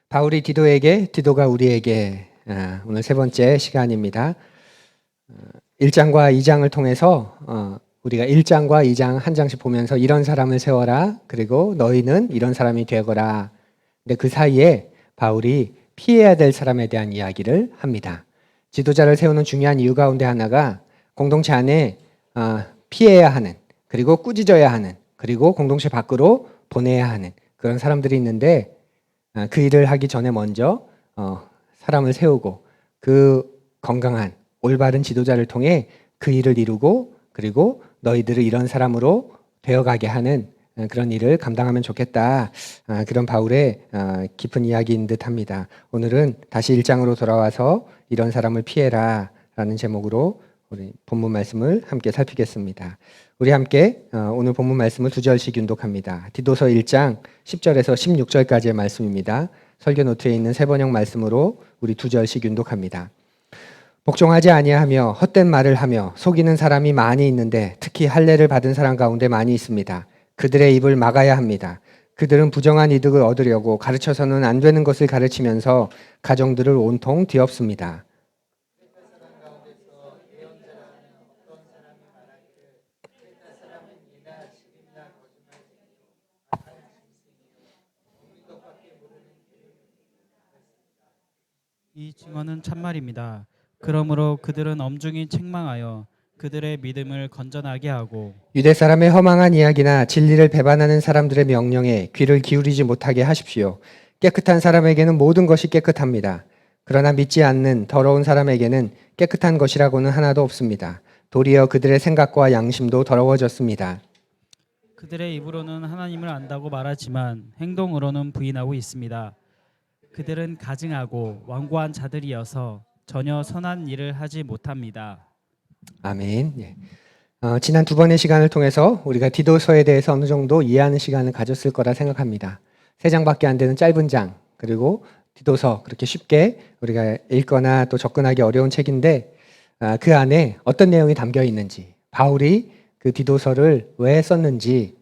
바울이 디도에게, 디도가 우리에게. 오늘 세 번째 시간입니다. 1장과 2장을 통해서 우리가 1장과 2장 한 장씩 보면서 이런 사람을 세워라, 그리고 너희는 이런 사람이 되거라. 근데 그 사이에 바울이 피해야 될 사람에 대한 이야기를 합니다. 지도자를 세우는 중요한 이유 가운데 하나가 공동체 안에 피해야 하는, 그리고 꾸짖어야 하는, 그리고 공동체 밖으로 보내야 하는 그런 사람들이 있는데, 그 일을 하기 전에 먼저 사람을 세우고 그 건강한 올바른 지도자를 통해 그 일을 이루고, 그리고 너희들을 이런 사람으로 되어가게 하는 그런 일을 감당하면 좋겠다. 그런 바울의 깊은 이야기인 듯합니다. 오늘은 다시 1장으로 돌아와서 이런 사람을 피해라 라는 제목으로 우리 본문 말씀을 함께 살피겠습니다. 우리 함께 오늘 본문 말씀을 두 절씩 균독합니다. 디도서 1장 10절에서 16절까지의 말씀입니다. 설교 노트에 있는 세 번역 말씀으로 우리 두 절씩 균독합니다. 복종하지 아니하며 헛된 말을 하며 속이는 사람이 많이 있는데, 특히 할례를 받은 사람 가운데 많이 있습니다. 그들의 입을 막아야 합니다. 그들은 부정한 이득을 얻으려고 가르쳐서는 안 되는 것을 가르치면서 가정들을 온통 뒤엎습니다. 이 증언은 참말입니다. 그러므로 그들은 엄중히 책망하여 그들의 믿음을 건전하게 하고 유대 사람의 허망한 이야기나 진리를 배반하는 사람들의 명령에 귀를 기울이지 못하게 하십시오. 깨끗한 사람에게는 모든 것이 깨끗합니다. 그러나 믿지 않는 더러운 사람에게는 깨끗한 것이라고는 하나도 없습니다. 도리어 그들의 생각과 양심도 더러워졌습니다. 그들의 입으로는 하나님을 안다고 말하지만 행동으로는 부인하고 있습니다. 그들은 가증하고 완고한 자들이어서 전혀 선한 일을 하지 못합니다. 아멘. 예. 지난 두 번의 시간을 통해서 우리가 디도서에 대해서 어느 정도 이해하는 시간을 가졌을 거라 생각합니다. 세 장밖에 안 되는 짧은 장, 그리고 디도서, 그렇게 쉽게 우리가 읽거나 또 접근하기 어려운 책인데, 그 안에 어떤 내용이 담겨 있는지, 바울이 그 디도서를 왜 썼는지,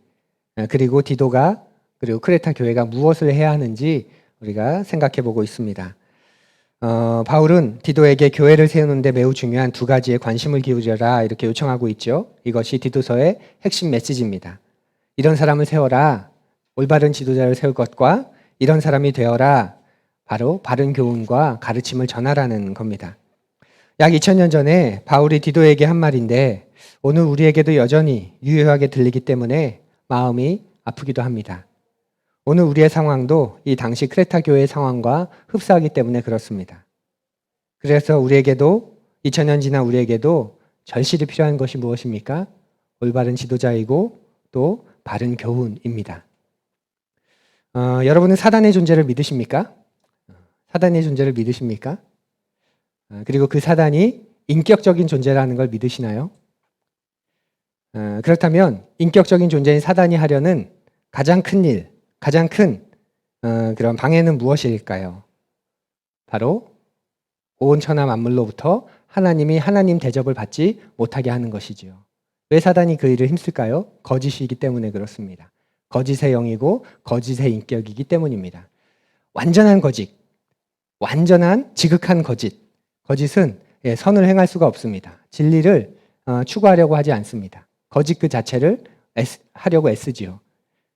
그리고 디도가, 그리고 크레타 교회가 무엇을 해야 하는지 우리가 생각해 보고 있습니다. 바울은 디도에게 교회를 세우는데 매우 중요한 두 가지에 관심을 기울여라 이렇게 요청하고 있죠. 이것이 디도서의 핵심 메시지입니다. 이런 사람을 세워라, 올바른 지도자를 세울 것과 이런 사람이 되어라, 바로 바른 교훈과 가르침을 전하라는 겁니다. 약 2000년 전에 바울이 디도에게 한 말인데, 오늘 우리에게도 여전히 유효하게 들리기 때문에 마음이 아프기도 합니다. 오늘 우리의 상황도 이 당시 크레타 교회의 상황과 흡사하기 때문에 그렇습니다. 그래서 우리에게도 2000년 지난 우리에게도 절실히 필요한 것이 무엇입니까? 올바른 지도자이고 또 바른 교훈입니다. 여러분은 사단의 존재를 믿으십니까? 사단의 존재를 믿으십니까? 그리고 그 사단이 인격적인 존재라는 걸 믿으시나요? 그렇다면 인격적인 존재인 사단이 하려는 가장 큰 일, 가장 큰 그런 방해는 무엇일까요? 바로 온 천하 만물로부터 하나님이 하나님 대접을 받지 못하게 하는 것이지요. 왜 사단이 그 일을 힘쓸까요? 거짓이기 때문에 그렇습니다. 거짓의 영이고 거짓의 인격이기 때문입니다. 완전한 거짓, 완전한 지극한 거짓. 거짓은 선을 행할 수가 없습니다. 진리를 추구하려고 하지 않습니다. 거짓 그 자체를 하려고 애쓰지요.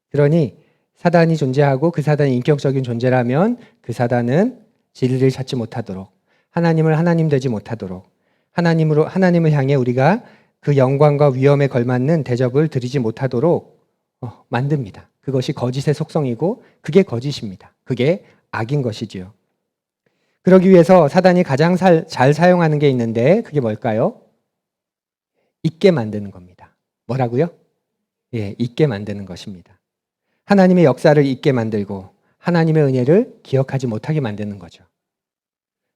그러니 사단이 존재하고 그 사단이 인격적인 존재라면 그 사단은 진리를 찾지 못하도록, 하나님을 하나님 되지 못하도록, 하나님을 향해 우리가 그 영광과 위엄에 걸맞는 대접을 드리지 못하도록 만듭니다. 그것이 거짓의 속성이고 그게 거짓입니다. 그게 악인 것이지요. 그러기 위해서 사단이 가장 잘 사용하는 게 있는데 그게 뭘까요? 잊게 만드는 겁니다. 뭐라고요? 잊게 만드는 것입니다. 하나님의 역사를 잊게 만들고 하나님의 은혜를 기억하지 못하게 만드는 거죠.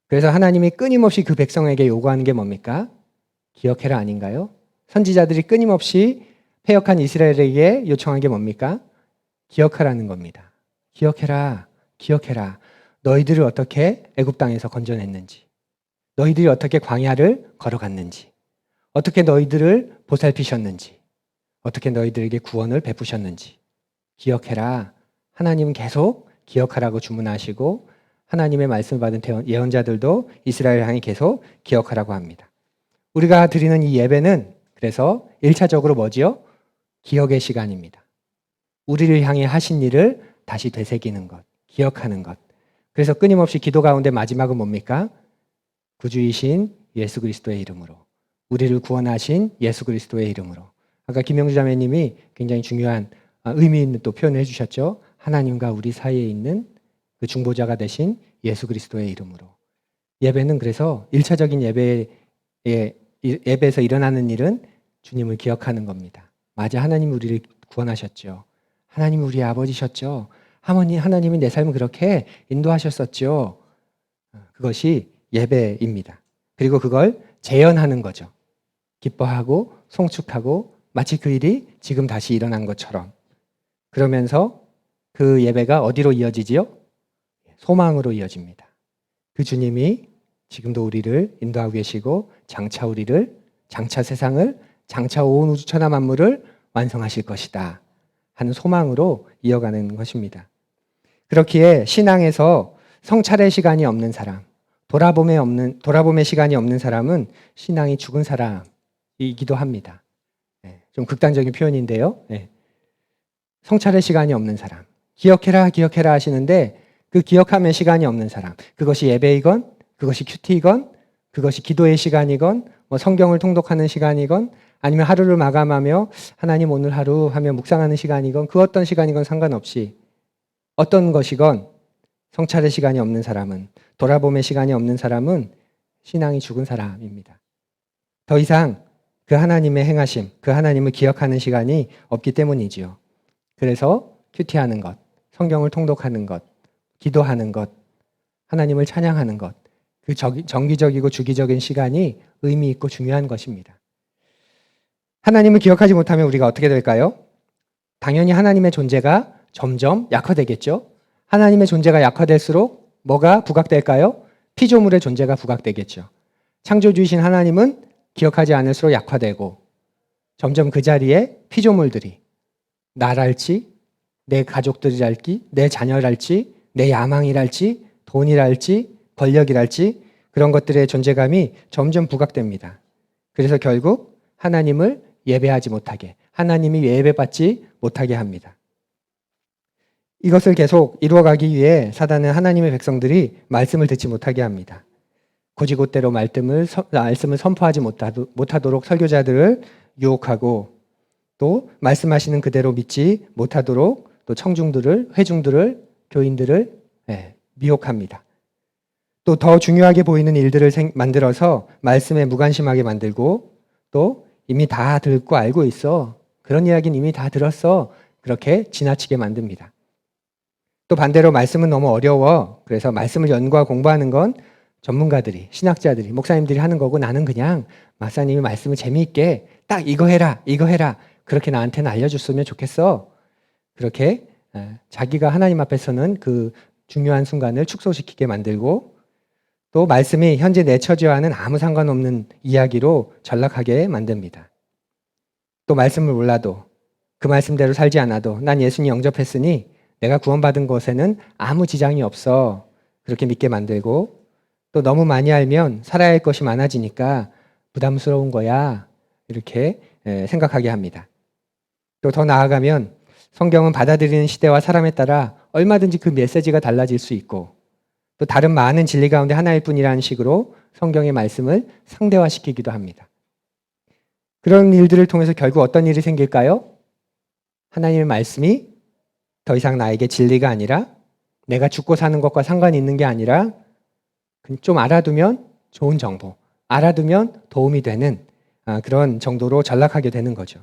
그래서 하나님이 끊임없이 그 백성에게 요구하는 게 뭡니까? 기억해라 아닌가요? 선지자들이 끊임없이 패역한 이스라엘에게 요청한 게 뭡니까? 기억하라는 겁니다. 기억해라, 기억해라. 너희들을 어떻게 애굽 땅에서 건져냈는지, 너희들이 어떻게 광야를 걸어갔는지, 어떻게 너희들을 보살피셨는지, 어떻게 너희들에게 구원을 베푸셨는지 기억해라. 하나님은 계속 기억하라고 주문하시고 하나님의 말씀을 받은 예언자들도 이스라엘을 향해 계속 기억하라고 합니다. 우리가 드리는 이 예배는 그래서 1차적으로 뭐지요? 기억의 시간입니다. 우리를 향해 하신 일을 다시 되새기는 것, 기억하는 것. 그래서 끊임없이 기도 가운데 마지막은 뭡니까? 구주이신 예수 그리스도의 이름으로, 우리를 구원하신 예수 그리스도의 이름으로. 아까 김영주 자매님이 굉장히 중요한 의미 있는 또 표현을 해주셨죠. 하나님과 우리 사이에 있는 그 중보자가 되신 예수 그리스도의 이름으로. 예배는 그래서 1차적인 예배에서 일어나는 일은 주님을 기억하는 겁니다. 맞아, 하나님 우리를 구원하셨죠. 하나님 우리의 아버지셨죠. 하나님이 내 삶을 그렇게 인도하셨었죠. 그것이 예배입니다. 그리고 그걸 재현하는 거죠. 기뻐하고 송축하고 마치 그 일이 지금 다시 일어난 것처럼. 그러면서 그 예배가 어디로 이어지지요? 소망으로 이어집니다. 그 주님이 지금도 우리를 인도하고 계시고 장차 세상을, 장차 온 우주 천하 만물을 완성하실 것이다 하는 소망으로 이어가는 것입니다. 그렇기에 신앙에서 성찰의 시간이 없는 사람, 돌아봄의 시간이 없는 사람은 신앙이 죽은 사람이기도 합니다. 좀 극단적인 표현인데요. 성찰의 시간이 없는 사람, 기억해라 하시는데 그 기억하면 시간이 없는 사람, 그것이 예배이건, 그것이 큐티이건, 그것이 기도의 시간이건, 성경을 통독하는 시간이건, 아니면 하루를 마감하며 하나님 오늘 하루 하며 묵상하는 시간이건, 그 어떤 시간이건 상관없이 어떤 것이건 성찰의 시간이 없는 사람은, 돌아봄의 시간이 없는 사람은 신앙이 죽은 사람입니다. 더 이상 그 하나님의 행하심, 그 하나님을 기억하는 시간이 없기 때문이지요. 그래서 큐티하는 것, 성경을 통독하는 것, 기도하는 것, 하나님을 찬양하는 것, 그 정기적이고 주기적인 시간이 의미 있고 중요한 것입니다. 하나님을 기억하지 못하면 우리가 어떻게 될까요? 당연히 하나님의 존재가 점점 약화되겠죠. 하나님의 존재가 약화될수록 뭐가 부각될까요? 피조물의 존재가 부각되겠죠. 창조주이신 하나님은 기억하지 않을수록 약화되고 점점 그 자리에 피조물들이 나랄지, 내 가족들이랄지, 내 자녀랄지, 내 야망이랄지, 돈이랄지, 권력이랄지 그런 것들의 존재감이 점점 부각됩니다. 그래서 결국 하나님을 예배하지 못하게, 하나님이 예배받지 못하게 합니다. 이것을 계속 이루어가기 위해 사단은 하나님의 백성들이 말씀을 듣지 못하게 합니다. 곧이곧대로 말씀을 선포하지 못하도록 설교자들을 유혹하고 또 말씀하시는 그대로 믿지 못하도록 또 회중들을, 교인들을 미혹합니다. 또 더 중요하게 보이는 일들을 만들어서 말씀에 무관심하게 만들고 또 이미 다 듣고 알고 있어. 그런 이야기는 이미 다 들었어. 그렇게 지나치게 만듭니다. 또 반대로 말씀은 너무 어려워. 그래서 말씀을 연구하고 공부하는 건 전문가들이, 신학자들이, 목사님들이 하는 거고 나는 그냥 목사님이 말씀을 재미있게 딱 이거 해라. 그렇게 나한테는 알려줬으면 좋겠어. 그렇게 자기가 하나님 앞에서는 그 중요한 순간을 축소시키게 만들고 또 말씀이 현재 내 처지와는 아무 상관없는 이야기로 전락하게 만듭니다. 또 말씀을 몰라도 그 말씀대로 살지 않아도 난 예수님 영접했으니 내가 구원받은 것에는 아무 지장이 없어. 그렇게 믿게 만들고 또 너무 많이 알면 살아야 할 것이 많아지니까 부담스러운 거야. 이렇게 생각하게 합니다. 또 더 나아가면 성경은 받아들이는 시대와 사람에 따라 얼마든지 그 메시지가 달라질 수 있고 또 다른 많은 진리 가운데 하나일 뿐이라는 식으로 성경의 말씀을 상대화시키기도 합니다. 그런 일들을 통해서 결국 어떤 일이 생길까요? 하나님의 말씀이 더 이상 나에게 진리가 아니라 내가 죽고 사는 것과 상관이 있는 게 아니라 좀 알아두면 좋은 정보, 알아두면 도움이 되는 그런 정도로 전락하게 되는 거죠.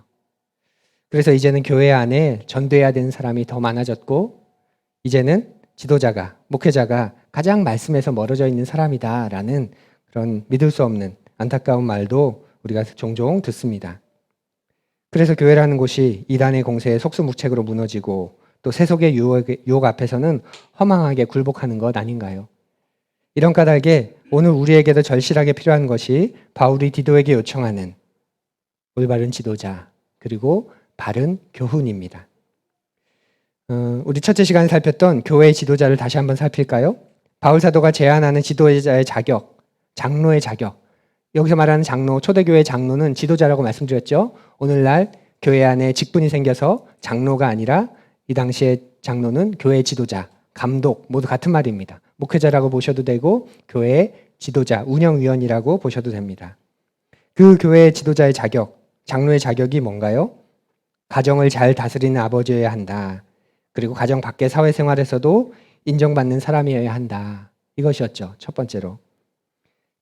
그래서 이제는 교회 안에 전도해야 되는 사람이 더 많아졌고 이제는 지도자가, 목회자가 가장 말씀에서 멀어져 있는 사람이다라는 그런 믿을 수 없는 안타까운 말도 우리가 종종 듣습니다. 그래서 교회라는 곳이 이단의 공세에 속수무책으로 무너지고 또 세속의 유혹 앞에서는 허망하게 굴복하는 것 아닌가요? 이런 까닭에 오늘 우리에게도 절실하게 필요한 것이 바울이 디도에게 요청하는 올바른 지도자 그리고 바른 교훈입니다. 우리 첫째 시간에 살폈던 교회의 지도자를 다시 한번 살필까요? 바울 사도가 제안하는 지도자의 자격, 장로의 자격. 여기서 말하는 장로, 초대교회 장로는 지도자라고 말씀드렸죠. 오늘날 교회 안에 직분이 생겨서 장로가 아니라 이 당시에 장로는 교회 지도자, 감독 모두 같은 말입니다. 목회자라고 보셔도 되고 교회의 지도자, 운영위원이라고 보셔도 됩니다. 그 교회의 지도자의 자격, 장로의 자격이 뭔가요? 가정을 잘 다스리는 아버지여야 한다. 그리고 가정 밖의 사회생활에서도 인정받는 사람이어야 한다. 이것이었죠. 첫 번째로.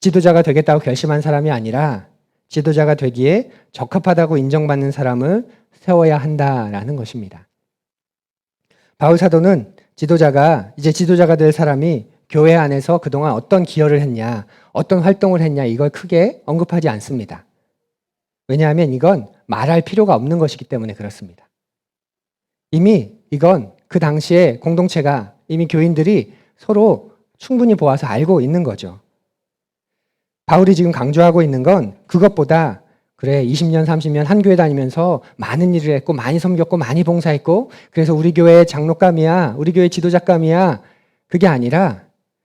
지도자가 되겠다고 결심한 사람이 아니라 지도자가 되기에 적합하다고 인정받는 사람을 세워야 한다라는 것입니다. 바울 사도는 이제 지도자가 될 사람이 교회 안에서 그동안 어떤 기여를 했냐, 어떤 활동을 했냐 이걸 크게 언급하지 않습니다. 왜냐하면 이건 말할 필요가 없는 것이기 때문에 그렇습니다. 이미 이건 그 당시에 공동체가 이미 교인들이 서로 충분히 보아서 알고 있는 거죠. 바울이 지금 강조하고 있는 건 그것보다 그래 20년 30년 한 교회 다니면서 많은 일을 했고 많이 섬겼고 많이 봉사했고 그래서 우리 교회 장로감이야 우리 교회 지도자감이야 그게 아니라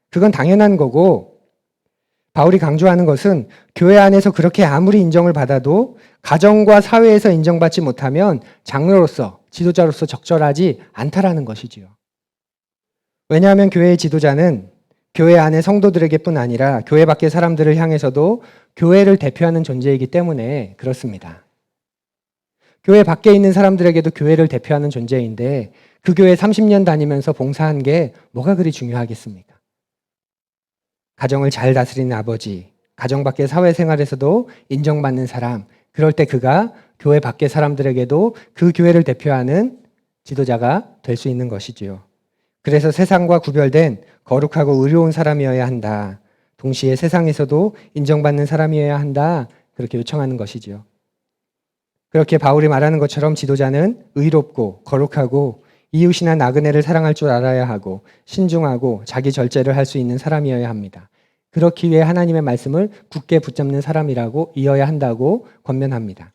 그건 당연한 거고 바울이 강조하는 것은 교회 안에서 그렇게 아무리 인정을 받아도 가정과 사회에서 인정받지 못하면 장로로서 지도자로서 적절하지 않다라는 것이지요. 왜냐하면 교회의 지도자는 교회 안의 성도들에게뿐 아니라 교회 밖의 사람들을 향해서도 교회를 대표하는 존재이기 때문에 그렇습니다. 교회 밖에 있는 사람들에게도 교회를 대표하는 존재인데 그 교회 30년 다니면서 봉사한 게 뭐가 그리 중요하겠습니까? 가정을 잘 다스리는 아버지, 가정 밖의 사회생활에서도 인정받는 사람, 그럴 때 그가 교회 밖의 사람들에게도 그 교회를 대표하는 지도자가 될 수 있는 것이지요. 그래서 세상과 구별된 거룩하고 의로운 사람이어야 한다. 동시에 세상에서도 인정받는 사람이어야 한다. 그렇게 요청하는 것이지요. 그렇게 바울이 말하는 것처럼 지도자는 의롭고 거룩하고 이웃이나 나그네를 사랑할 줄 알아야 하고 신중하고 자기 절제를 할 수 있는 사람이어야 합니다. 그렇기 위해 하나님의 말씀을 굳게 붙잡는 사람이라고 이어야 한다고 권면합니다.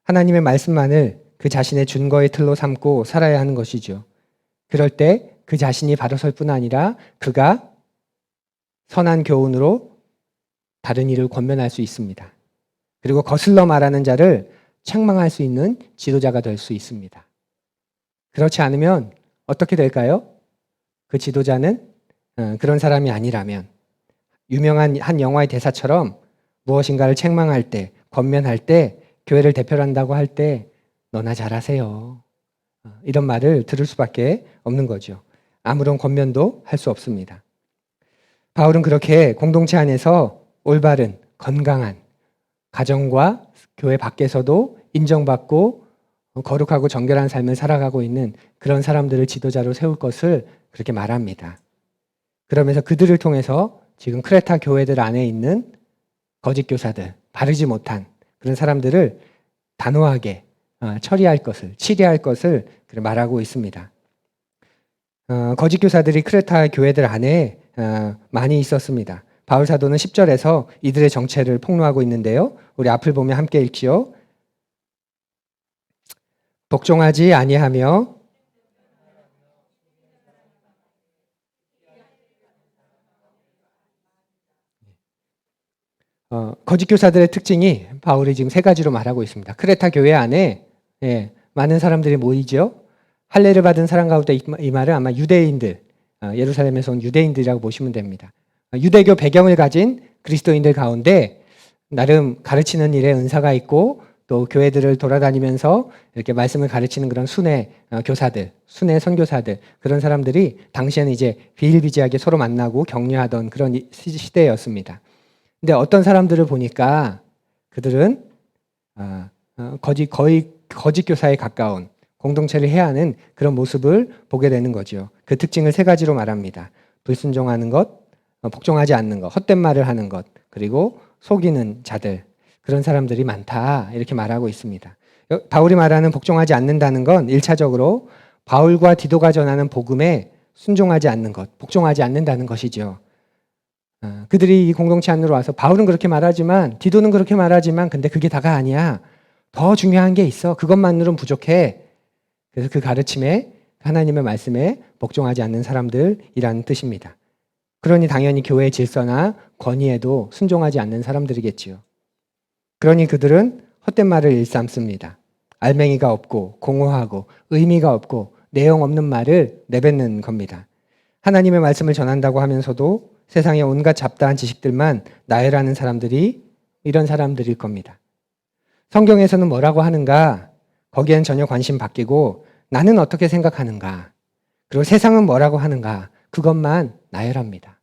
하나님의 말씀만을 그 자신의 준거의 틀로 삼고 살아야 하는 것이죠. 그럴 때 그 자신이 바로 설 뿐 아니라 그가 선한 교훈으로 다른 이를 권면할 수 있습니다. 그리고 거슬러 말하는 자를 책망할 수 있는 지도자가 될 수 있습니다. 그렇지 않으면 어떻게 될까요? 그 지도자는 그런 사람이 아니라면 유명한 한 영화의 대사처럼 무엇인가를 책망할 때, 권면할 때, 교회를 대표를 한다고 할 때 너나 잘하세요. 이런 말을 들을 수밖에 없는 거죠. 아무런 권면도 할 수 없습니다. 바울은 그렇게 공동체 안에서 올바른, 건강한 가정과 교회 밖에서도 인정받고 거룩하고 정결한 삶을 살아가고 있는 그런 사람들을 지도자로 세울 것을 그렇게 말합니다. 그러면서 그들을 통해서 지금 크레타 교회들 안에 있는 거짓 교사들, 바르지 못한 그런 사람들을 단호하게 처리할 것을, 치리할 것을 말하고 있습니다. 거짓 교사들이 크레타 교회들 안에 많이 있었습니다. 바울 사도는 10절에서 이들의 정체를 폭로하고 있는데요. 우리 앞을 보면 함께 읽지요. 복종하지 아니하며 거짓 교사들의 특징이 바울이 지금 세 가지로 말하고 있습니다. 크레타 교회 안에 많은 사람들이 모이죠. 할례를 받은 사람 가운데 이 말은 아마 유대인들, 예루살렘에서 온 유대인들이라고 보시면 됩니다. 유대교 배경을 가진 그리스도인들 가운데 나름 가르치는 일에 은사가 있고 또 교회들을 돌아다니면서 이렇게 말씀을 가르치는 그런 순회 교사들, 순회 선교사들 그런 사람들이 당시에는 이제 비일비재하게 서로 만나고 격려하던 그런 시대였습니다. 근데 어떤 사람들을 보니까 그들은 거의 거짓 교사에 가까운 공동체를 해야 하는 그런 모습을 보게 되는 거죠. 그 특징을 세 가지로 말합니다. 불순종하는 것, 복종하지 않는 것, 헛된 말을 하는 것, 그리고 속이는 자들, 그런 사람들이 많다 이렇게 말하고 있습니다. 바울이 말하는 복종하지 않는다는 건 1차적으로 바울과 디도가 전하는 복음에 순종하지 않는 것, 복종하지 않는다는 것이죠. 그들이 이 공동체 안으로 와서 바울은 그렇게 말하지만 디도는 그렇게 말하지만 근데 그게 다가 아니야. 더 중요한 게 있어. 그것만으로는 부족해. 그래서 그 가르침에 하나님의 말씀에 복종하지 않는 사람들이라는 뜻입니다. 그러니 당연히 교회의 질서나 권위에도 순종하지 않는 사람들이겠지요. 그러니 그들은 헛된 말을 일삼습니다. 알맹이가 없고 공허하고 의미가 없고 내용 없는 말을 내뱉는 겁니다. 하나님의 말씀을 전한다고 하면서도 세상의 온갖 잡다한 지식들만 나열하는 사람들이 이런 사람들일 겁니다. 성경에서는 뭐라고 하는가? 거기엔 전혀 관심 바뀌고 나는 어떻게 생각하는가? 그리고 세상은 뭐라고 하는가? 그것만 나열합니다.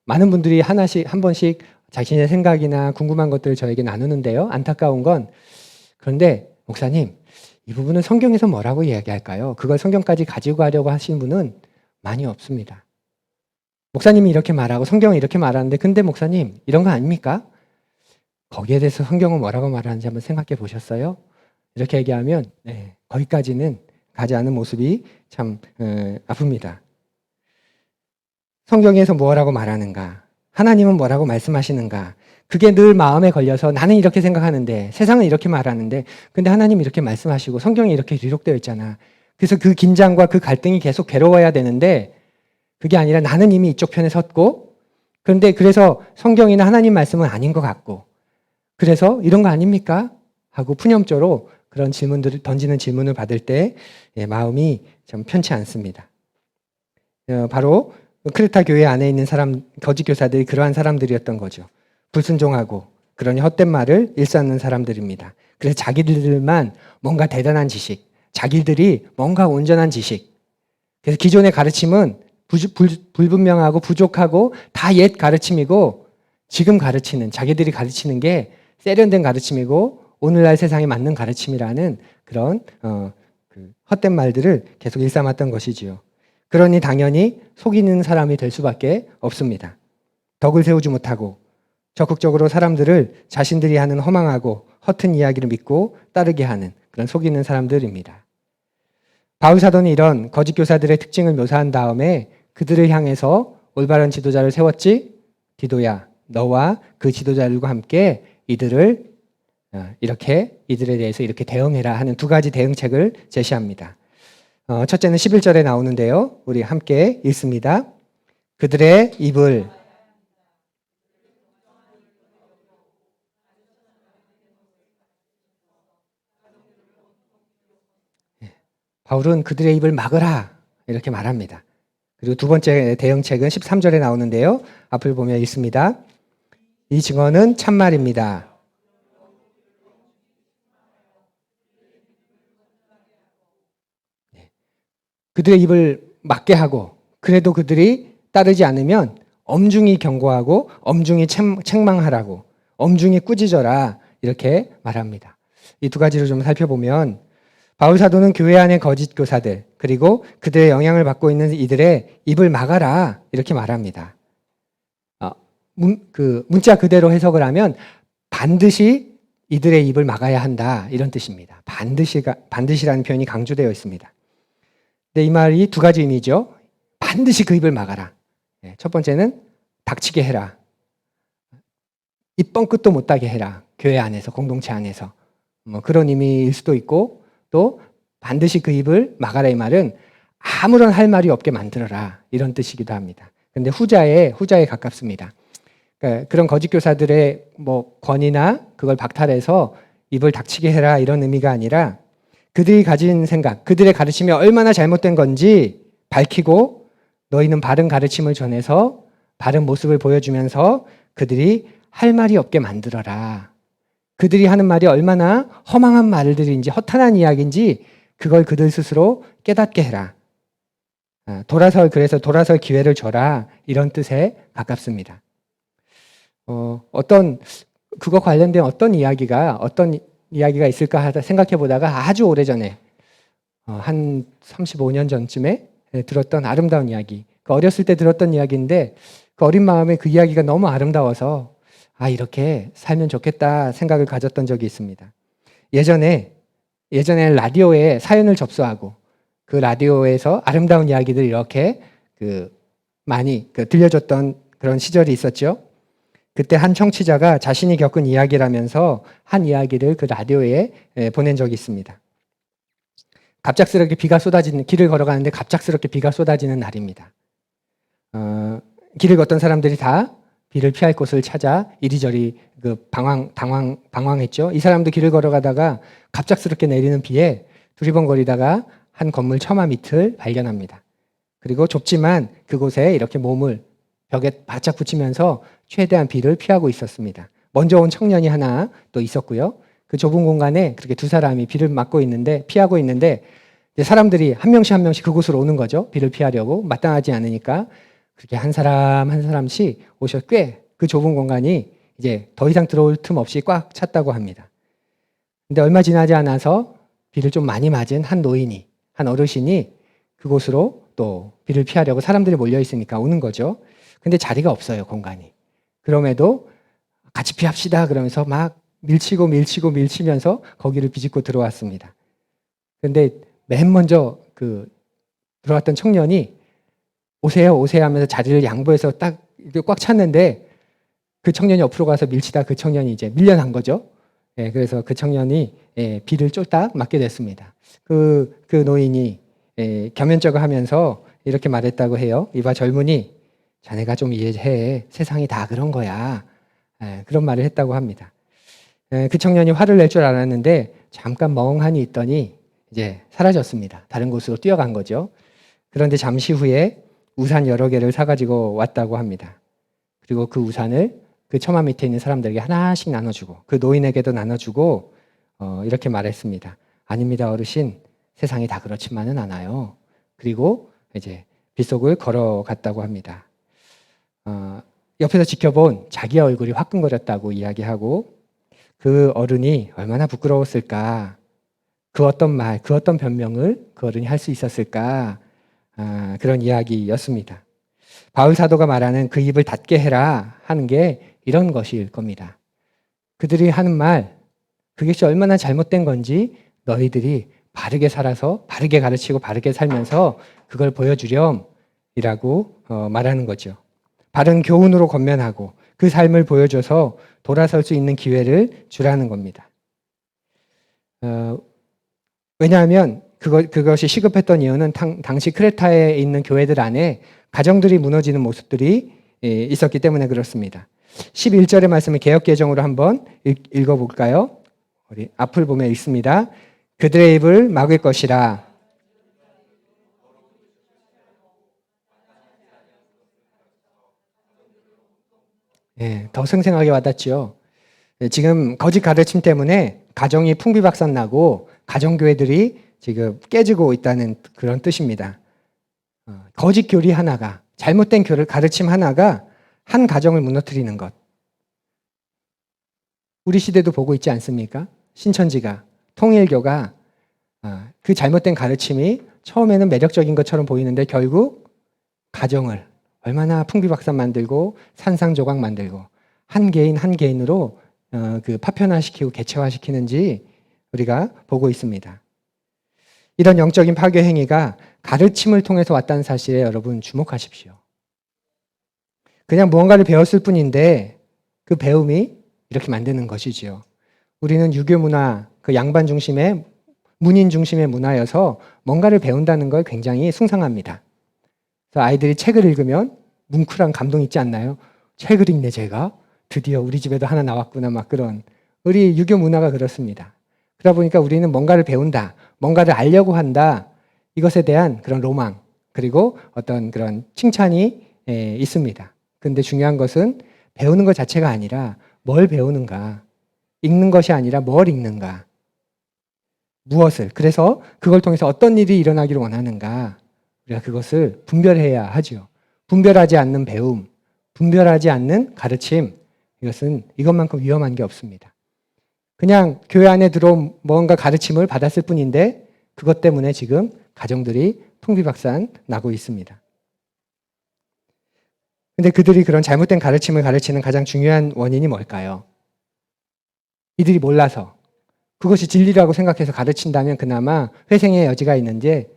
많은 분들이 한 번씩 자신의 생각이나 궁금한 것들을 저에게 나누는데요. 안타까운 건 그런데 목사님, 이 부분은 성경에서 뭐라고 이야기할까요? 그걸 성경까지 가지고 가려고 하시는 분은 많이 없습니다. 목사님이 이렇게 말하고 성경은 이렇게 말하는데 근데 목사님 이런 거 아닙니까? 거기에 대해서 성경은 뭐라고 말하는지 한번 생각해 보셨어요? 이렇게 얘기하면 거기까지는 가지 않은 모습이 참 아픕니다. 성경에서 뭐라고 말하는가? 하나님은 뭐라고 말씀하시는가? 그게 늘 마음에 걸려서 나는 이렇게 생각하는데 세상은 이렇게 말하는데 근데 하나님이 이렇게 말씀하시고 성경에 이렇게 기록되어 있잖아. 그래서 그 긴장과 그 갈등이 계속 괴로워야 되는데 그게 아니라 나는 이미 이쪽 편에 섰고 그런데 그래서 성경이나 하나님 말씀은 아닌 것 같고 그래서 이런 거 아닙니까? 하고 푸념조로 그런 질문들을 던지는 질문을 받을 때 마음이 좀 편치 않습니다. 바로 크레타 교회 안에 있는 거짓 교사들이 그러한 사람들이었던 거죠. 불순종하고 그러니 헛된 말을 일삼는 사람들입니다. 그래서 자기들만 뭔가 대단한 지식, 자기들이 뭔가 온전한 지식. 그래서 기존의 가르침은 불분명하고 부족하고 다 옛 가르침이고 지금 가르치는 자기들이 가르치는 게 세련된 가르침이고 오늘날 세상에 맞는 가르침이라는 그런 헛된 말들을 계속 일삼았던 것이지요. 그러니 당연히 속이는 사람이 될 수밖에 없습니다. 덕을 세우지 못하고 적극적으로 사람들을 자신들이 하는 허망하고 허튼 이야기를 믿고 따르게 하는 그런 속이는 사람들입니다. 바울 사도는 이런 거짓 교사들의 특징을 묘사한 다음에 그들을 향해서 올바른 지도자를 세웠지? 디도야, 너와 그 지도자들과 함께 이들에 대해서 이렇게 대응해라 하는 두 가지 대응책을 제시합니다. 첫째는 11절에 나오는데요. 우리 함께 읽습니다. 그들의 입을 바울은 그들의 입을 막으라 이렇게 말합니다. 그리고 두 번째 대응책은 13절에 나오는데요. 앞을 보면 읽습니다. 이 증언은 참말입니다. 그들의 입을 막게 하고 그래도 그들이 따르지 않으면 엄중히 경고하고 엄중히 책망하라고 엄중히 꾸짖어라 이렇게 말합니다. 이 두 가지를 좀 살펴보면 바울 사도는 교회 안의 거짓 교사들 그리고 그들의 영향을 받고 있는 이들의 입을 막아라 이렇게 말합니다. 문자 그대로 해석을 하면 반드시 이들의 입을 막아야 한다 이런 뜻입니다. 반드시라는 표현이 강조되어 있습니다. 근데 이 말이 두 가지 의미죠. 반드시 그 입을 막아라. 첫 번째는 닥치게 해라. 입 뻥끗도 못 따게 해라. 교회 안에서 공동체 안에서 그런 의미일 수도 있고 또 반드시 그 입을 막아라 이 말은 아무런 할 말이 없게 만들어라 이런 뜻이기도 합니다. 그런데 후자에 가깝습니다. 그러니까 그런 거짓 교사들의 권위나 그걸 박탈해서 입을 닥치게 해라 이런 의미가 아니라 그들이 가진 생각, 그들의 가르침이 얼마나 잘못된 건지 밝히고 너희는 바른 가르침을 전해서 바른 모습을 보여주면서 그들이 할 말이 없게 만들어라. 그들이 하는 말이 얼마나 허망한 말들인지 허탄한 이야기인지 그걸 그들 스스로 깨닫게 해라. 돌아설 기회를 줘라. 이런 뜻에 가깝습니다. 그거 관련된 어떤 이야기가 있을까 생각해 보다가 아주 오래전에 한 35년 전쯤에 들었던 아름다운 이야기. 어렸을 때 들었던 이야기인데 그 어린 마음에 그 이야기가 너무 아름다워서 이렇게 살면 좋겠다 생각을 가졌던 적이 있습니다. 예전에 라디오에 사연을 접수하고 그 라디오에서 아름다운 이야기들 이렇게 많이 들려줬던 그런 시절이 있었죠. 그때 한 청취자가 자신이 겪은 이야기라면서 한 이야기를 그 라디오에 보낸 적이 있습니다. 갑작스럽게 길을 걸어가는데 갑작스럽게 비가 쏟아지는 날입니다. 길을 걷던 사람들이 다 비를 피할 곳을 찾아 이리저리 방황했죠. 이 사람도 길을 걸어가다가 갑작스럽게 내리는 비에 두리번거리다가 한 건물 처마 밑을 발견합니다. 그리고 좁지만 그곳에 이렇게 몸을 벽에 바짝 붙이면서 최대한 비를 피하고 있었습니다. 먼저 온 청년이 하나 또 있었고요. 그 좁은 공간에 그렇게 두 사람이 비를 피하고 있는데 이제 사람들이 한 명씩 그곳으로 오는 거죠. 비를 피하려고 마땅하지 않으니까 그렇게 한 사람 한 사람씩 오셔 꽤 그 좁은 공간이 이제 더 이상 들어올 틈 없이 꽉 찼다고 합니다. 근데 얼마 지나지 않아서 비를 좀 많이 맞은 한 어르신이 그곳으로 또 비를 피하려고 사람들이 몰려 있으니까 오는 거죠. 근데 자리가 없어요, 공간이. 그럼에도 같이 피합시다 그러면서 막 밀치면서 거기를 비집고 들어왔습니다. 근데 맨 먼저 들어왔던 청년이 오세요 하면서 자리를 양보해서 딱 꽉 찼는데 그 청년이 옆으로 가서 밀치다 그 청년이 이제 밀려난 거죠. 예, 그래서 그 청년이 비를 쫄딱 맞게 됐습니다. 그 노인이 겸연쩍어 하면서 이렇게 말했다고 해요. 이봐 젊은이, 자네가 좀 이해해. 세상이 다 그런 거야. 그런 말을 했다고 합니다. 그 청년이 화를 낼 줄 알았는데 잠깐 멍하니 있더니 이제 사라졌습니다. 다른 곳으로 뛰어간 거죠. 그런데 잠시 후에 우산 여러 개를 사가지고 왔다고 합니다. 그리고 그 우산을 그 처마 밑에 있는 사람들에게 하나씩 나눠주고 그 노인에게도 나눠주고 이렇게 말했습니다. 아닙니다, 어르신. 세상이 다 그렇지만은 않아요. 그리고 이제 빗속을 걸어갔다고 합니다. 옆에서 지켜본 자기의 얼굴이 화끈거렸다고 이야기하고 그 어른이 얼마나 부끄러웠을까. 그 어떤 말, 그 어떤 변명을 그 어른이 할 수 있었을까. 그런 이야기였습니다. 바울 사도가 말하는 그 입을 닫게 해라 하는 게 이런 것일 겁니다. 그들이 하는 말, 그것이 얼마나 잘못된 건지 너희들이 바르게 살아서 바르게 가르치고 바르게 살면서 그걸 보여주렴이라고 말하는 거죠. 바른 교훈으로 권면하고 그 삶을 보여줘서 돌아설 수 있는 기회를 주라는 겁니다. 왜냐하면 그것이 시급했던 이유는 당시 크레타에 있는 교회들 안에 가정들이 무너지는 모습들이 있었기 때문에 그렇습니다. 11절의 말씀을 개역개정으로 한번 읽어볼까요? 우리 앞을 보면 있습니다. 그들의 입을 막을 것이라. 더 생생하게 와닿죠. 지금 거짓 가르침 때문에 가정이 풍비박산나고 가정교회들이 지금 깨지고 있다는 그런 뜻입니다. 거짓 교리 하나가, 잘못된 가르침 하나가 한 가정을 무너뜨리는 것. 우리 시대도 보고 있지 않습니까? 신천지가, 통일교가 그 잘못된 가르침이 처음에는 매력적인 것처럼 보이는데 결국 가정을 얼마나 풍비박산 만들고 산상조각 만들고 한 개인으로 파편화시키고 개체화시키는지 우리가 보고 있습니다. 이런 영적인 파괴 행위가 가르침을 통해서 왔다는 사실에 여러분 주목하십시오. 그냥 무언가를 배웠을 뿐인데 그 배움이 이렇게 만드는 것이지요. 우리는 유교 문화, 그 양반 중심의 문인 중심의 문화여서 뭔가를 배운다는 걸 굉장히 숭상합니다. 그래서 아이들이 책을 읽으면 뭉클한 감동 있지 않나요? 책을 읽네 제가. 드디어 우리 집에도 하나 나왔구나 막 그런. 우리 유교 문화가 그렇습니다. 그러다 보니까 우리는 뭔가를 배운다, 뭔가를 알려고 한다. 이것에 대한 그런 로망 그리고 어떤 그런 칭찬이 있습니다. 그런데 중요한 것은 배우는 것 자체가 아니라 뭘 배우는가. 읽는 것이 아니라 뭘 읽는가. 무엇을. 그래서 그걸 통해서 어떤 일이 일어나기를 원하는가. 우리가 그것을 분별해야 하죠. 분별하지 않는 배움, 분별하지 않는 가르침, 이것만큼 위험한 게 없습니다. 그냥 교회 안에 들어온 뭔가 가르침을 받았을 뿐인데 그것 때문에 지금 가정들이 풍비박산 나고 있습니다. 근데 그들이 그런 잘못된 가르침을 가르치는 가장 중요한 원인이 뭘까요? 이들이 몰라서 그것이 진리라고 생각해서 가르친다면 그나마 회생의 여지가 있는데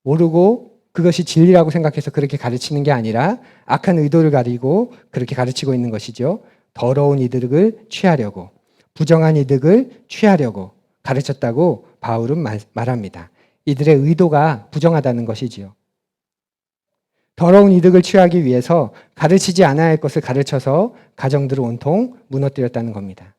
모르고 그것이 진리라고 생각해서 그렇게 가르치는 게 아니라 악한 의도를 가리고 그렇게 가르치고 있는 것이죠. 더러운 이득을 취하려고, 부정한 이득을 취하려고 가르쳤다고 바울은 말합니다. 이들의 의도가 부정하다는 것이지요. 더러운 이득을 취하기 위해서 가르치지 않아야 할 것을 가르쳐서 가정들을 온통 무너뜨렸다는 겁니다.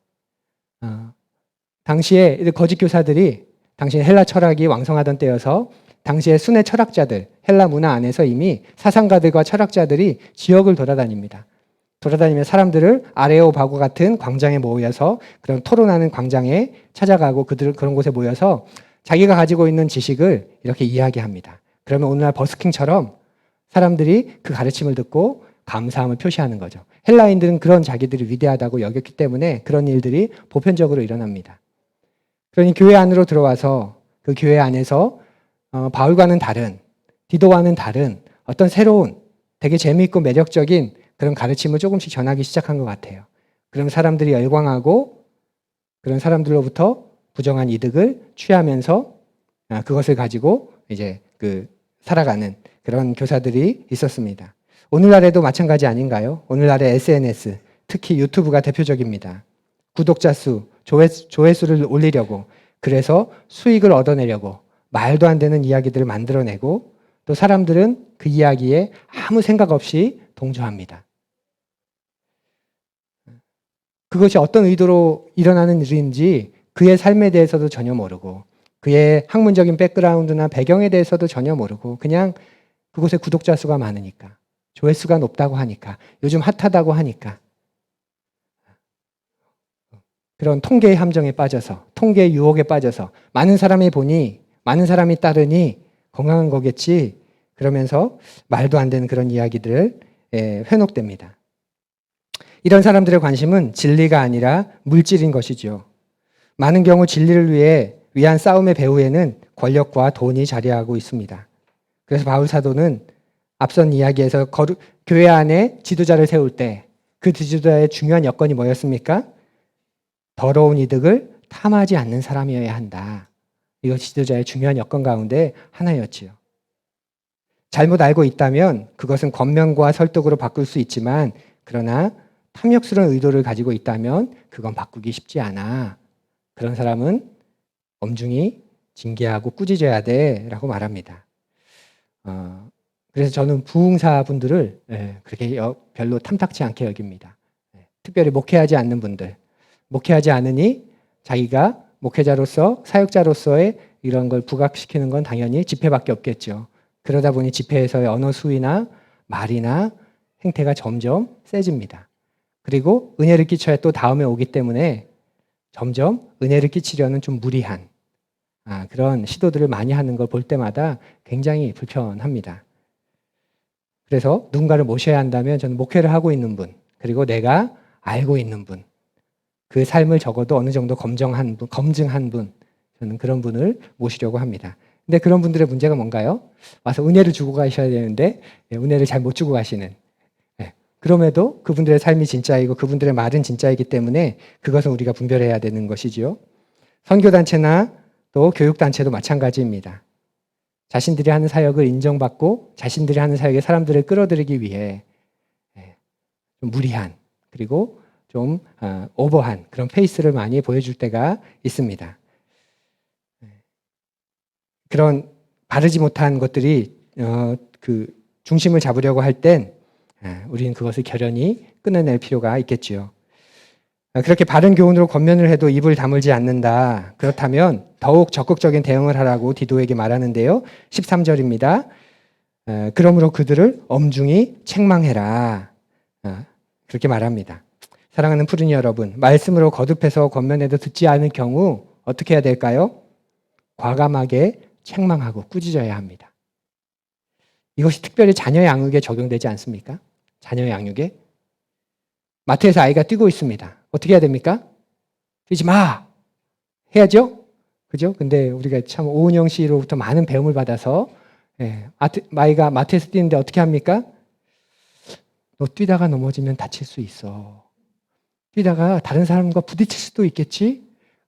당시에 거짓 교사들이 당시 헬라 철학이 왕성하던 때여서 당시에 순회 철학자들, 헬라 문화 안에서 이미 사상가들과 철학자들이 지역을 돌아다닙니다. 돌아다니며 사람들을 아레오바고 같은 광장에 모여서 그런 토론하는 광장에 찾아가고 그런 곳에 모여서 자기가 가지고 있는 지식을 이렇게 이야기합니다. 그러면 오늘날 버스킹처럼 사람들이 그 가르침을 듣고 감사함을 표시하는 거죠. 헬라인들은 그런 자기들이 위대하다고 여겼기 때문에 그런 일들이 보편적으로 일어납니다. 그러니 교회 안으로 들어와서 그 교회 안에서 바울과는 다른, 디도와는 다른 어떤 새로운 되게 재미있고 매력적인 그런 가르침을 조금씩 전하기 시작한 것 같아요. 그럼 사람들이 열광하고 그런 사람들로부터 부정한 이득을 취하면서 그것을 가지고 이제 살아가는 그런 교사들이 있었습니다. 오늘날에도 마찬가지 아닌가요? 오늘날의 SNS, 특히 유튜브가 대표적입니다. 구독자 수, 조회수를 올리려고, 그래서 수익을 얻어내려고 말도 안 되는 이야기들을 만들어내고 또 사람들은 그 이야기에 아무 생각 없이 동조합니다. 그것이 어떤 의도로 일어나는 일인지 그의 삶에 대해서도 전혀 모르고 그의 학문적인 백그라운드나 배경에 대해서도 전혀 모르고 그냥 그곳에 구독자 수가 많으니까, 조회수가 높다고 하니까, 요즘 핫하다고 하니까 그런 통계의 함정에 빠져서, 통계의 유혹에 빠져서 많은 사람이 보니, 많은 사람이 따르니 건강한 거겠지 그러면서 말도 안 되는 그런 이야기들을 회녹됩니다. 이런 사람들의 관심은 진리가 아니라 물질인 것이죠. 많은 경우 진리를 위한 싸움의 배후에는 권력과 돈이 자리하고 있습니다. 그래서 바울 사도는 앞선 이야기에서 교회 안에 지도자를 세울 때 그 지도자의 중요한 여건이 뭐였습니까? 더러운 이득을 탐하지 않는 사람이어야 한다. 이것이 지도자의 중요한 여건 가운데 하나였지요. 잘못 알고 있다면 그것은 권면과 설득으로 바꿀 수 있지만 그러나 탐욕스러운 의도를 가지고 있다면 그건 바꾸기 쉽지 않아. 그런 사람은 엄중히 징계하고 꾸짖어야 돼 라고 말합니다. 그래서 저는 부흥사분들을 그렇게 별로 탐탁치 않게 여깁니다. 특별히 목회하지 않는 분들, 목회하지 않으니 자기가 목회자로서 사역자로서의 이런 걸 부각시키는 건 당연히 집회밖에 없겠죠. 그러다 보니 집회에서의 언어 수위나 말이나 행태가 점점 세집니다. 그리고 은혜를 끼쳐야 또 다음에 오기 때문에 점점 은혜를 끼치려는 좀 무리한 그런 시도들을 많이 하는 걸 볼 때마다 굉장히 불편합니다. 그래서 누군가를 모셔야 한다면 저는 목회를 하고 있는 분, 그리고 내가 알고 있는 분, 그 삶을 적어도 어느 정도 검증한 분, 저는 그런 분을 모시려고 합니다. 근데 그런 분들의 문제가 뭔가요? 와서 은혜를 주고 가셔야 되는데 은혜를 잘 못 주고 가시는. 그럼에도 그분들의 삶이 진짜이고 그분들의 말은 진짜이기 때문에 그것은 우리가 분별해야 되는 것이지요. 선교단체나 또 교육단체도 마찬가지입니다. 자신들이 하는 사역을 인정받고 자신들이 하는 사역에 사람들을 끌어들이기 위해 좀 무리한 그리고 좀 오버한 그런 페이스를 많이 보여줄 때가 있습니다. 그런 바르지 못한 것들이 그 중심을 잡으려고 할 땐 우리는 그것을 결연히 끊어낼 필요가 있겠지요. 그렇게 바른 교훈으로 권면을 해도 입을 다물지 않는다. 그렇다면 더욱 적극적인 대응을 하라고 디도에게 말하는데요. 13절입니다. 그러므로 그들을 엄중히 책망해라. 그렇게 말합니다. 사랑하는 푸르니 여러분, 말씀으로 거듭해서 권면해도 듣지 않을 경우 어떻게 해야 될까요? 과감하게 책망하고 꾸짖어야 합니다. 이것이 특별히 자녀 양육에 적용되지 않습니까? 자녀 양육에. 마트에서 아이가 뛰고 있습니다. 어떻게 해야 됩니까? 뛰지 마! 해야죠? 그죠? 근데 우리가 참 오은영 씨로부터 많은 배움을 받아서 아이가 마트에서 뛰는데 어떻게 합니까? 너 뛰다가 넘어지면 다칠 수 있어. 뛰다가 다른 사람과 부딪힐 수도 있겠지?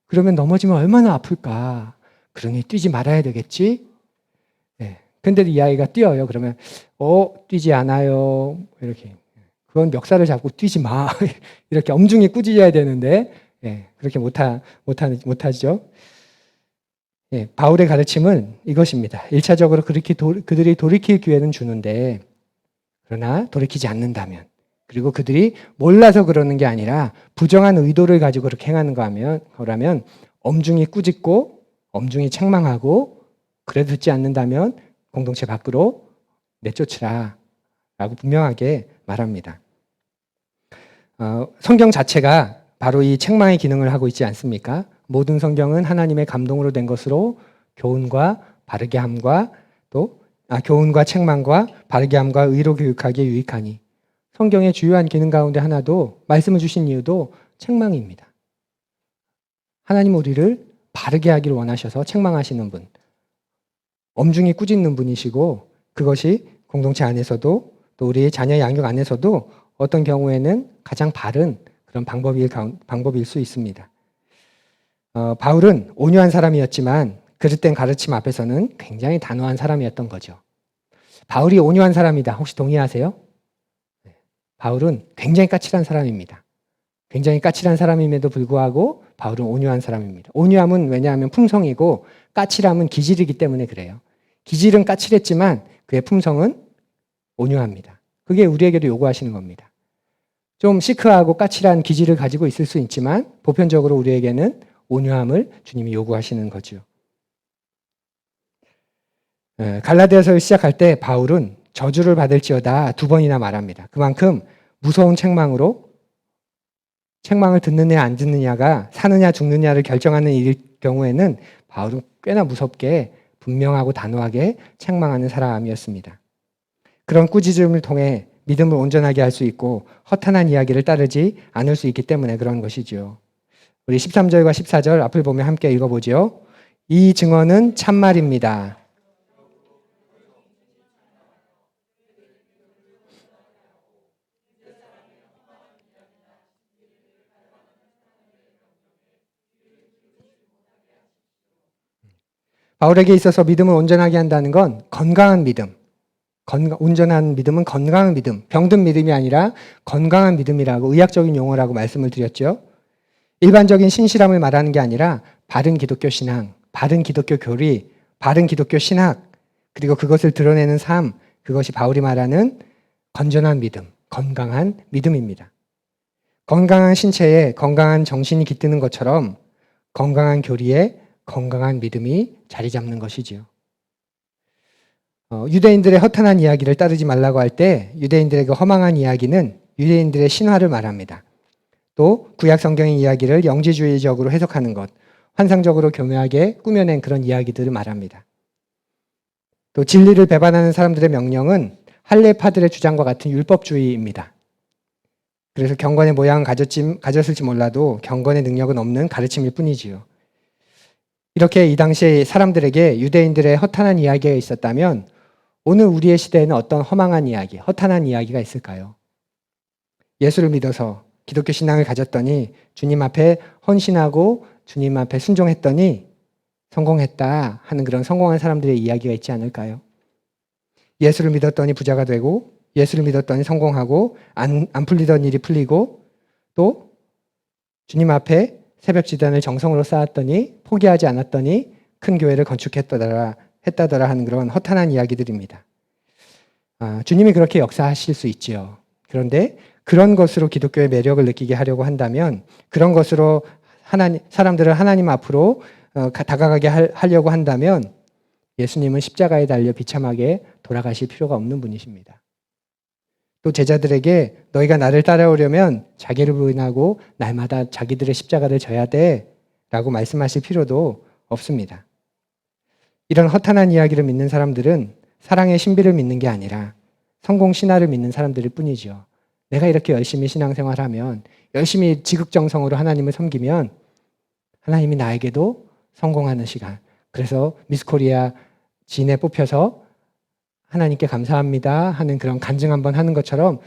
그러면 넘어지면 얼마나 아플까? 그러니 뛰지 말아야 되겠지? 근데 이 아이가 뛰어요. 그러면 뛰지 않아요. 이렇게. 그건 멱살을 잡고 뛰지 마. 이렇게 엄중히 꾸짖어야 되는데 그렇게 못하죠. 바울의 가르침은 이것입니다. 1차적으로 그들이 돌이킬 기회는 주는데 그러나 돌이키지 않는다면, 그리고 그들이 몰라서 그러는 게 아니라 부정한 의도를 가지고 그렇게 행하는 거라면 엄중히 꾸짖고 엄중히 책망하고 그래도 듣지 않는다면 공동체 밖으로 내쫓으라 라고 분명하게 말합니다. 성경 자체가 바로 이 책망의 기능을 하고 있지 않습니까? 모든 성경은 하나님의 감동으로 된 것으로 교훈과 바르게 함과 교훈과 책망과 바르게 함과 의로 교육하기에 유익하니, 성경의 주요한 기능 가운데 하나도, 말씀을 주신 이유도 책망입니다. 하나님 우리를 바르게 하기를 원하셔서 책망하시는 분, 엄중히 꾸짖는 분이시고, 그것이 공동체 안에서도 또 우리의 자녀 양육 안에서도 어떤 경우에는 가장 바른 그런 방법일 수 있습니다. 바울은 온유한 사람이었지만 그릇된 가르침 앞에서는 굉장히 단호한 사람이었던 거죠. 바울이 온유한 사람이다. 혹시 동의하세요? 바울은 굉장히 까칠한 사람입니다. 굉장히 까칠한 사람임에도 불구하고 바울은 온유한 사람입니다. 온유함은 왜냐하면 품성이고 까칠함은 기질이기 때문에 그래요. 기질은 까칠했지만 그의 품성은 온유합니다. 그게 우리에게도 요구하시는 겁니다. 좀 시크하고 까칠한 기질을 가지고 있을 수 있지만 보편적으로 우리에게는 온유함을 주님이 요구하시는 거죠. 갈라디아서를 시작할 때 바울은 저주를 받을지어다 2번이나 말합니다. 그만큼 무서운 책망을 듣느냐 안 듣느냐가 사느냐 죽느냐를 결정하는 일일 경우에는 바울은 꽤나 무섭게 분명하고 단호하게 책망하는 사람이었습니다. 그런 꾸짖음을 통해 믿음을 온전하게 할 수 있고 허탄한 이야기를 따르지 않을 수 있기 때문에 그런 것이죠. 우리 13절과 14절 앞을 보며 함께 읽어보죠. 이 증언은 참말입니다. 바울에게 있어서 믿음을 온전하게 한다는 건 건강한 믿음, 온전한 믿음은 건강한 믿음, 병든 믿음이 아니라 건강한 믿음이라고 의학적인 용어라고 말씀을 드렸죠. 일반적인 신실함을 말하는 게 아니라 바른 기독교 신앙, 바른 기독교 교리, 바른 기독교 신학, 그리고 그것을 드러내는 삶, 그것이 바울이 말하는 건전한 믿음, 건강한 믿음입니다. 건강한 신체에 건강한 정신이 깃드는 것처럼 건강한 교리에 건강한 믿음이 자리 잡는 것이지요. 유대인들의 허탄한 이야기를 따르지 말라고 할 때 유대인들의 그 허망한 이야기는 유대인들의 신화를 말합니다. 또 구약 성경의 이야기를 영지주의적으로 해석하는 것, 환상적으로 교묘하게 꾸며낸 그런 이야기들을 말합니다. 또 진리를 배반하는 사람들의 명령은 할례파들의 주장과 같은 율법주의입니다. 그래서 경건의 모양은 가졌을지 몰라도 경건의 능력은 없는 가르침일 뿐이지요. 이렇게 이 당시에 사람들에게 유대인들의 허탄한 이야기가 있었다면 오늘 우리의 시대에는 어떤 허망한 이야기, 허탄한 이야기가 있을까요? 예수를 믿어서 기독교 신앙을 가졌더니 주님 앞에 헌신하고 주님 앞에 순종했더니 성공했다 하는 그런 성공한 사람들의 이야기가 있지 않을까요? 예수를 믿었더니 부자가 되고 예수를 믿었더니 성공하고 안 풀리던 일이 풀리고 또 주님 앞에 새벽 지단을 정성으로 쌓았더니 포기하지 않았더니 큰 교회를 건축했다더라 하는 그런 허탄한 이야기들입니다. 주님이 그렇게 역사하실 수 있지요. 그런데 그런 것으로 기독교의 매력을 느끼게 하려고 한다면, 그런 것으로 사람들을 하나님 앞으로 다가가게 하려고 한다면 예수님은 십자가에 달려 비참하게 돌아가실 필요가 없는 분이십니다. 또 제자들에게 너희가 나를 따라오려면 자기를 부인하고 날마다 자기들의 십자가를 져야 돼 라고 말씀하실 필요도 없습니다. 이런 허탄한 이야기를 믿는 사람들은 사랑의 신비를 믿는 게 아니라 성공 신화를 믿는 사람들일 뿐이죠. 내가 이렇게 열심히 신앙생활하면, 열심히 지극정성으로 하나님을 섬기면 하나님이 나에게도 성공하는 시간, 그래서 미스코리아 진에 뽑혀서 하나님께 감사합니다 하는 그런 간증 한번 하는 것처럼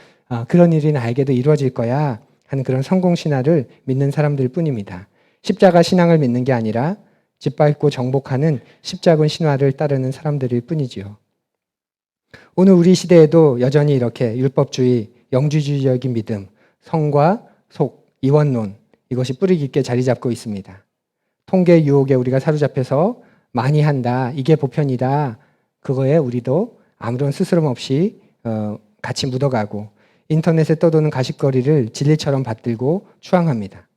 그런 일이 나에게도 이루어질 거야 하는 그런 성공 신화를 믿는 사람들 뿐입니다. 십자가 신앙을 믿는 게 아니라 짓밟고 정복하는 십자군 신화를 따르는 사람들일 뿐이지요. 오늘 우리 시대에도 여전히 이렇게 율법주의, 영지주의적인 믿음, 성과 속, 이원론, 이것이 뿌리 깊게 자리 잡고 있습니다. 통계 유혹에 우리가 사로잡혀서 많이 한다, 이게 보편이다, 그거에 우리도 아무런 스스럼 없이 같이 묻어가고 인터넷에 떠도는 가십거리를 진리처럼 받들고 추앙합니다.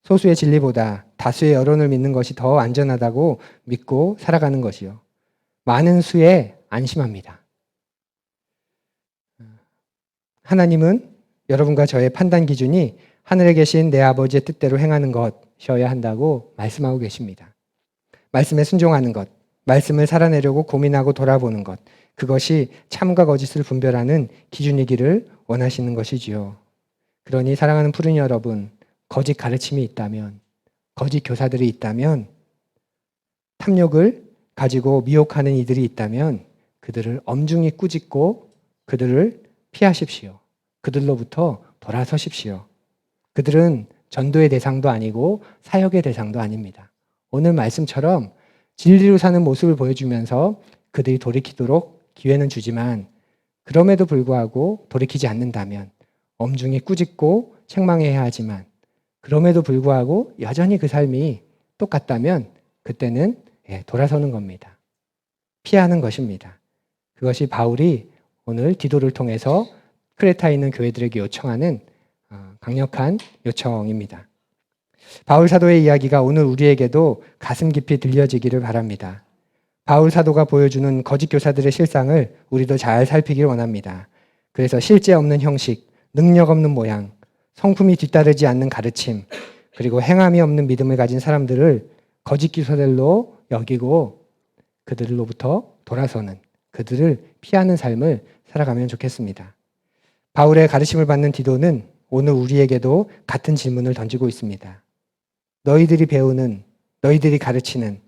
소수의 진리보다 다수의 여론을 믿는 것이 더 안전하다고 믿고 살아가는 것이요. 많은 수에 안심합니다. 하나님은 여러분과 저의 판단 기준이 하늘에 계신 내 아버지의 뜻대로 행하는 것이어야 한다고 말씀하고 계십니다. 말씀에 순종하는 것, 말씀을 살아내려고 고민하고 돌아보는 것, 그것이 참과 거짓을 분별하는 기준이기를 원하시는 것이지요. 그러니 사랑하는 푸른이 여러분, 거짓 가르침이 있다면, 거짓 교사들이 있다면, 탐욕을 가지고 미혹하는 이들이 있다면 그들을 엄중히 꾸짖고 그들을 피하십시오. 그들로부터 돌아서십시오. 그들은 전도의 대상도 아니고 사역의 대상도 아닙니다. 오늘 말씀처럼 진리로 사는 모습을 보여주면서 그들이 돌이키도록 기회는 주지만 그럼에도 불구하고 돌이키지 않는다면 엄중히 꾸짖고 책망해야 하지만 그럼에도 불구하고 여전히 그 삶이 똑같다면 그때는 돌아서는 겁니다. 피하는 것입니다. 그것이 바울이 오늘 디도를 통해서 크레타에 있는 교회들에게 요청하는 강력한 요청입니다. 바울 사도의 이야기가 오늘 우리에게도 가슴 깊이 들려지기를 바랍니다. 바울 사도가 보여주는 거짓 교사들의 실상을 우리도 잘 살피길 원합니다. 그래서 실제 없는 형식, 능력 없는 모양, 성품이 뒤따르지 않는 가르침, 그리고 행함이 없는 믿음을 가진 사람들을 거짓 교사들로 여기고 그들로부터 돌아서는, 그들을 피하는 삶을 살아가면 좋겠습니다. 바울의 가르침을 받는 디도는 오늘 우리에게도 같은 질문을 던지고 있습니다. 너희들이 배우는, 너희들이 가르치는,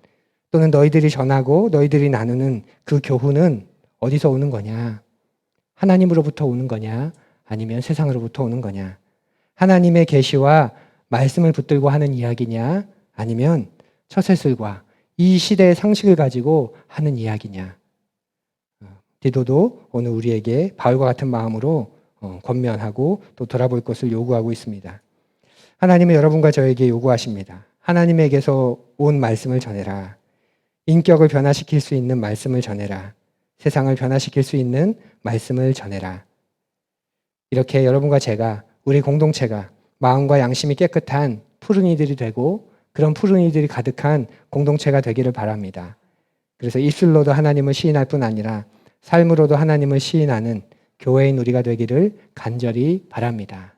또는 너희들이 전하고 너희들이 나누는 그 교훈은 어디서 오는 거냐? 하나님으로부터 오는 거냐? 아니면 세상으로부터 오는 거냐? 하나님의 계시와 말씀을 붙들고 하는 이야기냐? 아니면 처세술과 이 시대의 상식을 가지고 하는 이야기냐? 디도도 오늘 우리에게 바울과 같은 마음으로 권면하고 또 돌아볼 것을 요구하고 있습니다. 하나님은 여러분과 저에게 요구하십니다. 하나님에게서 온 말씀을 전해라. 인격을 변화시킬 수 있는 말씀을 전해라. 세상을 변화시킬 수 있는 말씀을 전해라. 이렇게 여러분과 제가, 우리 공동체가 마음과 양심이 깨끗한 푸른이들이 되고 그런 푸른이들이 가득한 공동체가 되기를 바랍니다. 그래서 입술로도 하나님을 시인할 뿐 아니라 삶으로도 하나님을 시인하는 교회인 우리가 되기를 간절히 바랍니다.